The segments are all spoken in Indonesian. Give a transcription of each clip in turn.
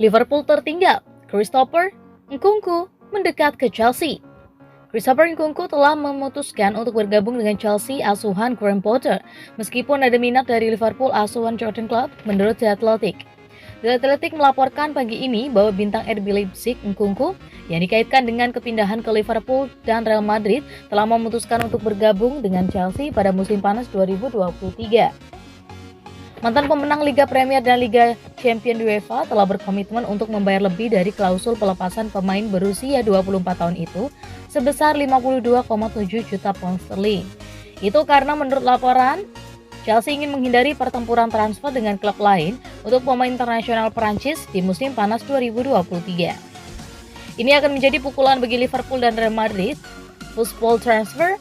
Liverpool tertinggal, Christopher Nkunku mendekat ke Chelsea. Christopher Nkunku telah memutuskan untuk bergabung dengan Chelsea asuhan Graham Potter, meskipun ada minat dari Liverpool asuhan Jurgen Klopp, menurut The Athletic. The Athletic melaporkan pagi ini bahwa bintang RB Leipzig Nkunku yang dikaitkan dengan kepindahan ke Liverpool dan Real Madrid telah memutuskan untuk bergabung dengan Chelsea pada musim panas 2023. Mantan pemenang Liga Premier dan Liga Champions UEFA telah berkomitmen untuk membayar lebih dari klausul pelepasan pemain berusia 24 tahun itu sebesar 52,7 juta pound sterling. Itu karena menurut laporan, Chelsea ingin menghindari pertempuran transfer dengan klub lain untuk pemain internasional Prancis di musim panas 2023. Ini akan menjadi pukulan bagi Liverpool dan Real Madrid. Football Transfer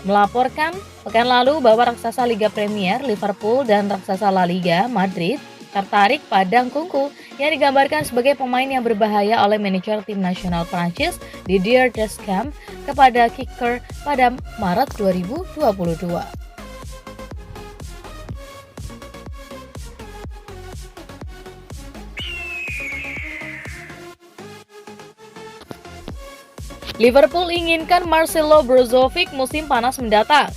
melaporkan pekan lalu bahwa raksasa Liga Premier Liverpool dan raksasa La Liga Madrid tertarik pada Nkunku yang digambarkan sebagai pemain yang berbahaya oleh manajer tim nasional Prancis Didier Deschamps kepada kicker pada Maret 2022. Liverpool inginkan Marcelo Brozovic musim panas mendatang.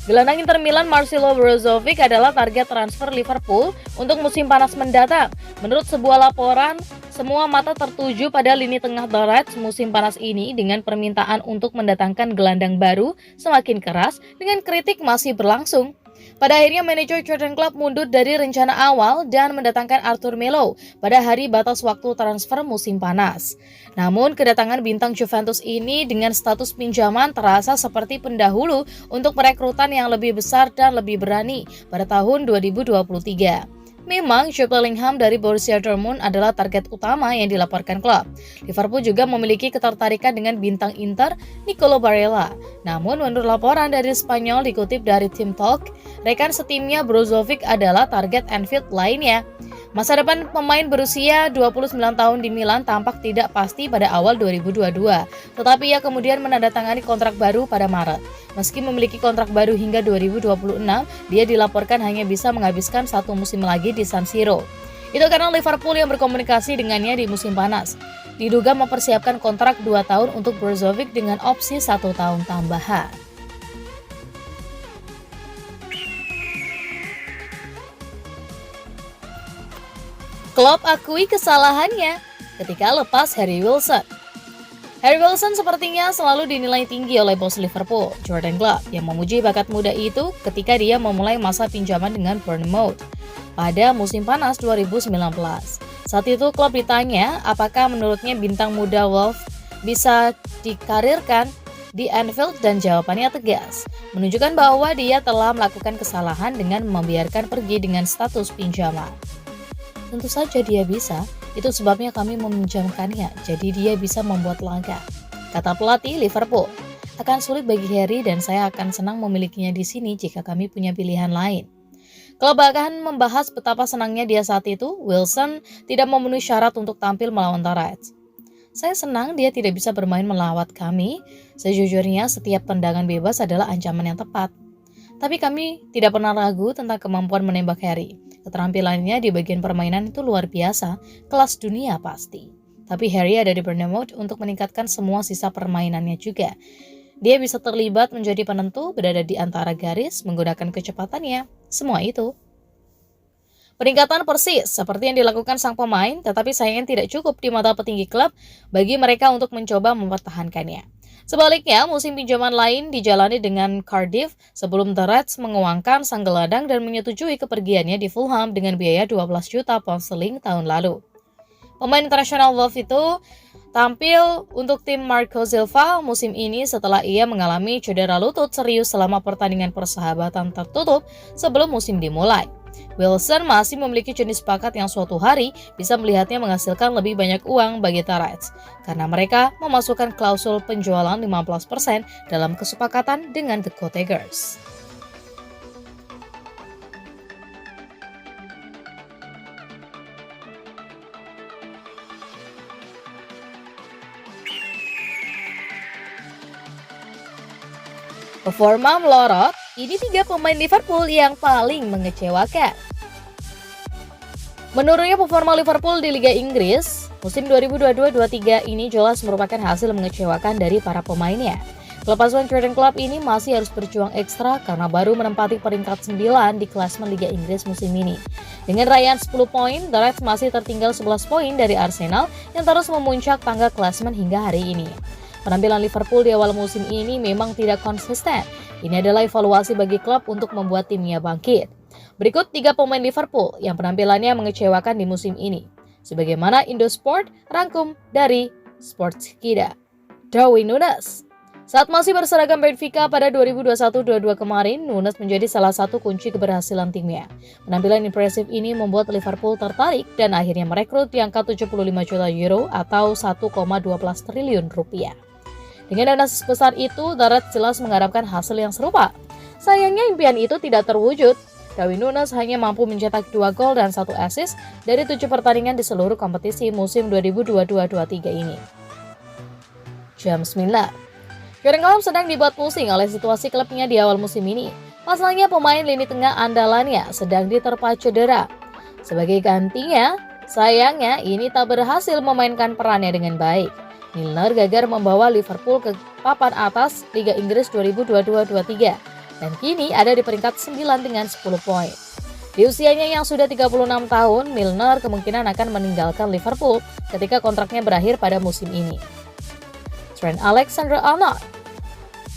Gelandang Inter Milan Marcelo Brozovic adalah target transfer Liverpool untuk musim panas mendatang. Menurut sebuah laporan, semua mata tertuju pada lini tengah The Reds musim panas ini dengan permintaan untuk mendatangkan gelandang baru semakin keras dengan kritik masih berlangsung. Pada akhirnya manajer Jurgen Klopp mundur dari rencana awal dan mendatangkan Arthur Melo pada hari batas waktu transfer musim panas. Namun kedatangan bintang Juventus ini dengan status pinjaman terasa seperti pendahulu untuk perekrutan yang lebih besar dan lebih berani pada tahun 2023. Memang Jude Bellingham dari Borussia Dortmund adalah target utama yang dilaporkan klub. Liverpool juga memiliki ketertarikan dengan bintang Inter Nicolo Barella. Namun menurut laporan dari Spanyol dikutip dari Team Talk, rekan setimnya Brozovic adalah target Anfield lainnya. Masa depan pemain berusia 29 tahun di Milan tampak tidak pasti pada awal 2022, tetapi ia kemudian menandatangani kontrak baru pada Maret. Meski memiliki kontrak baru hingga 2026, dia dilaporkan hanya bisa menghabiskan satu musim lagi di San Siro. Itu karena Liverpool yang berkomunikasi dengannya di musim panas. Diduga mempersiapkan kontrak 2 tahun untuk Brozovic dengan opsi 1 tahun tambahan. Klopp akui kesalahannya ketika lepas Harry Wilson. Harry Wilson sepertinya selalu dinilai tinggi oleh bos Liverpool, Jurgen Klopp, yang memuji bakat muda itu ketika dia memulai masa pinjaman dengan Bournemouth pada musim panas 2019. Saat itu Klopp ditanya apakah menurutnya bintang muda Wolves bisa dikarirkan di Anfield dan jawabannya tegas, menunjukkan bahwa dia telah melakukan kesalahan dengan membiarkan pergi dengan status pinjaman. Tentu saja dia bisa, itu sebabnya kami meminjamkannya, jadi dia bisa membuat laga. Kata pelatih Liverpool, akan sulit bagi Harry dan saya akan senang memilikinya di sini jika kami punya pilihan lain. Kalau bahkan membahas betapa senangnya dia saat itu, Wilson tidak memenuhi syarat untuk tampil melawan The Reds. Saya senang dia tidak bisa bermain melawat kami, sejujurnya setiap tendangan bebas adalah ancaman yang tepat. Tapi kami tidak pernah ragu tentang kemampuan menembak Harry. Keterampilannya di bagian permainan itu luar biasa, kelas dunia pasti. Tapi Harry ada di Bournemouth untuk meningkatkan semua sisa permainannya juga. Dia bisa terlibat menjadi penentu, berada di antara garis, menggunakan kecepatannya, semua itu. Peningkatan persis seperti yang dilakukan sang pemain, tetapi sayangnya tidak cukup di mata petinggi klub bagi mereka untuk mencoba mempertahankannya. Sebaliknya, musim pinjaman lain dijalani dengan Cardiff sebelum The Reds menguangkan sang gelandang dan menyetujui kepergiannya di Fulham dengan biaya 12 juta pound sterling tahun lalu. Pemain internasional Wolves itu tampil untuk tim Marco Silva musim ini setelah ia mengalami cedera lutut serius selama pertandingan persahabatan tertutup sebelum musim dimulai. Wilson masih memiliki jenis bakat yang suatu hari bisa melihatnya menghasilkan lebih banyak uang bagi The Reds karena mereka memasukkan klausul penjualan 15% dalam kesepakatan dengan The Cottagers. Performa melorot, ini 3 pemain Liverpool yang paling mengecewakan. Menurunnya performa Liverpool di Liga Inggris musim 2022-23 ini jelas merupakan hasil mengecewakan dari para pemainnya. Klub asuhan Jurgen Klopp ini masih harus berjuang ekstra karena baru menempati peringkat 9 di klasemen Liga Inggris musim ini. Dengan raihan 10 poin, The Reds masih tertinggal 11 poin dari Arsenal yang terus memuncak tangga klasemen hingga hari ini. Penampilan Liverpool di awal musim ini memang tidak konsisten. Ini adalah evaluasi bagi klub untuk membuat timnya bangkit. Berikut 3 pemain Liverpool yang penampilannya mengecewakan di musim ini. Sebagaimana Indosport rangkum dari Sportskida. Darwin Núñez. Saat masih berseragam Benfica pada 2021-22 kemarin, Núñez menjadi salah satu kunci keberhasilan timnya. Penampilan impresif ini membuat Liverpool tertarik dan akhirnya merekrut di angka 75 juta euro atau 1,12 triliun rupiah. Dengan dana sebesar itu, The Reds jelas mengharapkan hasil yang serupa. Sayangnya impian itu tidak terwujud. Darwin Núñez hanya mampu mencetak 2 gol dan 1 assist dari 7 pertandingan di seluruh kompetisi musim 2022-23 ini. James Milner. Jurgen Klopp sedang dibuat pusing oleh situasi klubnya di awal musim ini. Pasalnya pemain lini tengah andalannya sedang diterpa cedera. Sebagai gantinya, sayangnya ini tak berhasil memainkan perannya dengan baik. Milner gagal membawa Liverpool ke papan atas Liga Inggris 2022-23 dan kini ada di peringkat 9 dengan 10 poin. Di usianya yang sudah 36 tahun, Milner kemungkinan akan meninggalkan Liverpool ketika kontraknya berakhir pada musim ini. Trent Alexander-Arnold.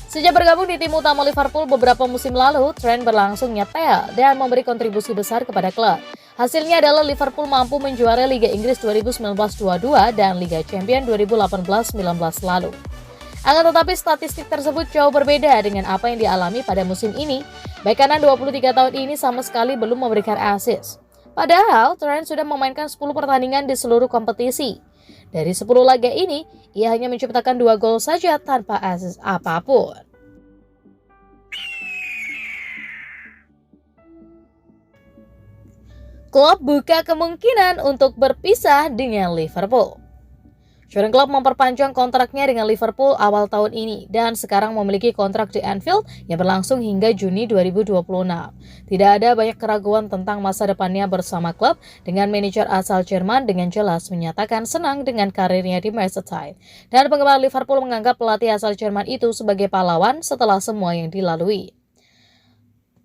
Sejak bergabung di tim utama Liverpool beberapa musim lalu, Trent berlangsung nyetel dan memberi kontribusi besar kepada klub. Hasilnya adalah Liverpool mampu menjuarai Liga Inggris 2019-22 dan Liga Champions 2018-19 lalu. Akan tetapi statistik tersebut jauh berbeda dengan apa yang dialami pada musim ini. Bek kanan 23 tahun ini sama sekali belum memberikan assist. Padahal Trent sudah memainkan 10 pertandingan di seluruh kompetisi. Dari 10 laga ini, ia hanya menciptakan 2 gol saja tanpa assist apapun. Klopp buka kemungkinan untuk berpisah dengan Liverpool. Jurgen Klopp memperpanjang kontraknya dengan Liverpool awal tahun ini dan sekarang memiliki kontrak di Anfield yang berlangsung hingga Juni 2026. Tidak ada banyak keraguan tentang masa depannya bersama klub dengan manajer asal Jerman dengan jelas menyatakan senang dengan karirnya di Merseyside. Dan penggemar Liverpool menganggap pelatih asal Jerman itu sebagai pahlawan setelah semua yang dilalui.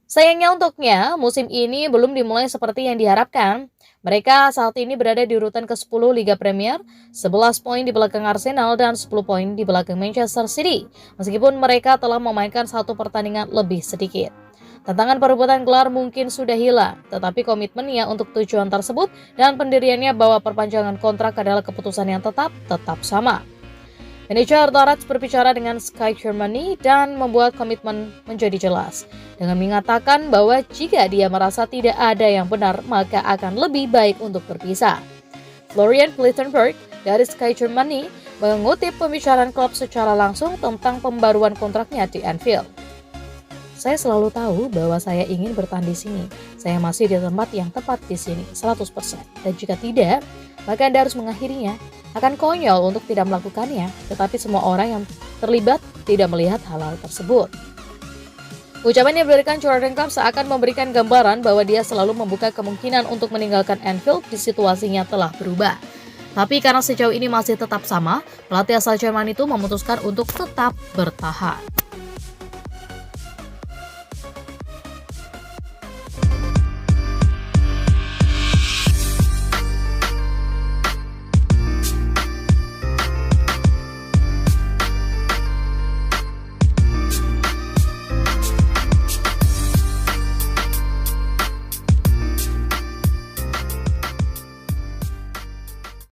Sayangnya untuknya, musim ini belum dimulai seperti yang diharapkan. Mereka saat ini berada di urutan ke-10 Liga Premier, 11 poin di belakang Arsenal dan 10 poin di belakang Manchester City, meskipun mereka telah memainkan 1 pertandingan lebih sedikit. Tantangan perebutan gelar mungkin sudah hilang, tetapi komitmennya untuk tujuan tersebut dan pendiriannya bahwa perpanjangan kontrak adalah keputusan yang tetap sama. Manajer The Reds berbicara dengan Sky Germany dan membuat komitmen menjadi jelas dengan mengatakan bahwa jika dia merasa tidak ada yang benar maka akan lebih baik untuk berpisah. Florian Plettenberg dari Sky Germany mengutip pembicaraan klub secara langsung tentang pembaruan kontraknya di Anfield. Saya selalu tahu bahwa saya ingin bertahan di sini. Saya masih di tempat yang tepat di sini 100%. Dan jika tidak, maka Anda harus mengakhirinya. Akan konyol untuk tidak melakukannya, tetapi semua orang yang terlibat tidak melihat hal-hal tersebut. Ucapan yang diberikan Jurgen Klopp seakan memberikan gambaran bahwa dia selalu membuka kemungkinan untuk meninggalkan Anfield di situasinya telah berubah. Tapi karena sejauh ini masih tetap sama, pelatih asal Jerman itu memutuskan untuk tetap bertahan.